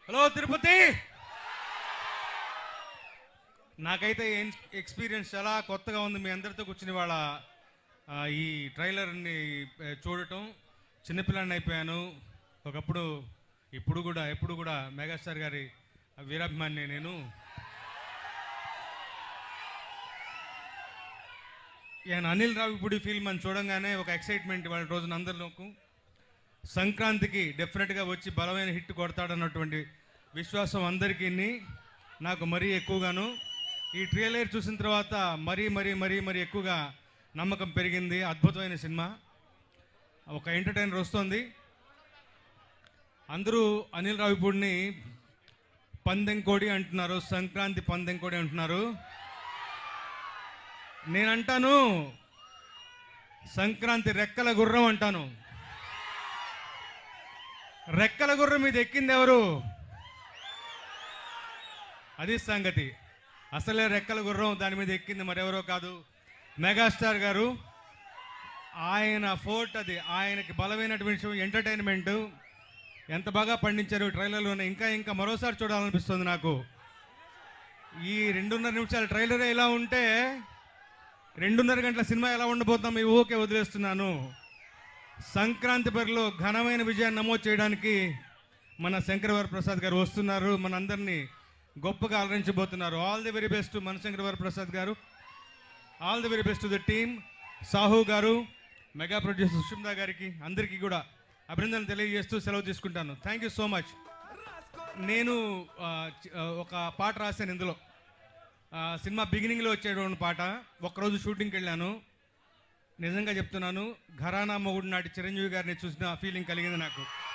Hello Tirupati. నాకైతే experience చాలా కొత్తగా ఉంది మీ అందరితో కూర్చుని వాళ్ళ ఈ ట్రైలర్ని చూడటం. చిన్నపిల్లాన్ని అయిపోయాను ఒకప్పుడు. ఎప్పుడు కూడా మెగాస్టార్ గారి వీరాభిమాని నేను. అనిల్ రావిపూడి ఫిల్మ్ అని చూడంగానే ఒక ఎక్సైట్మెంట్ వాళ్ళ రోజున అందరిలోకి. సంక్రాంతికి డెఫినెట్గా వచ్చి బలమైన హిట్ కొడతాడన్నటువంటి విశ్వాసం అందరికీ, నాకు మరీ ఎక్కువగాను. ఈ ట్రైలర్ చూసిన తర్వాత మరీ ఎక్కువగా నమ్మకం పెరిగింది. అద్భుతమైన సినిమా, ఒక ఎంటర్టైనర్ వస్తుంది. అందరూ అనిల్ రావిపూడిని పందెంకోడి అంటున్నారు, సంక్రాంతి పందెంకోడి అంటున్నారు. నేనంటాను సంక్రాంతి రెక్కల గుర్రం అంటాను. రెక్కల గుర్రం మీద ఎక్కింది ఎవరు? అది సంగతి. అసలే రెక్కల గుర్రం దాని మీద ఎక్కింది మరెవరో కాదు, మెగాస్టార్ గారు. ఆయన ఫోర్ట్ అది, ఆయనకి బలమైనటువంటి విషయం ఎంటర్టైన్మెంట్. ఎంత బాగా పండించారు ట్రైలర్లోనే. ఇంకా మరోసారి చూడాలనిపిస్తుంది నాకు. ఈ 2.5 నిమిషాల ట్రైలరే ఇలా ఉంటే 2.5 గంటల సినిమా ఎలా ఉండబోతాం ఈ ఊకే వదిలేస్తున్నాను. సంక్రాంతి బరిలో ఘనమైన విజయాన్ని నమోదు చేయడానికి మన శంకర్ వరప్రసాద్ గారు వస్తున్నారు. మనందరినీ గొప్పగా అలరించబోతున్నారు. ఆల్ ది వెరీ బెస్ట్ మన శంకర్ వరప్రసాద్ గారు. All the very best to the team. Sahu గారు, మెగా ప్రొడ్యూసర్ సుష్మితా గారికి, అందరికీ కూడా అభినందనలు తెలియజేస్తూ సెలవు తీసుకుంటాను. Thank you so much. నేను ఒక పాట రాశాను ఇందులో. సినిమా బిగినింగ్లో వచ్చేటువంటి పాట. ఒక్కరోజు షూటింగ్కి వెళ్ళాను. నిజంగా చెప్తున్నాను, ఘరానా మొగుడు నాటి చిరంజీవి గారిని చూసిన ఫీలింగ్ కలిగింది నాకు.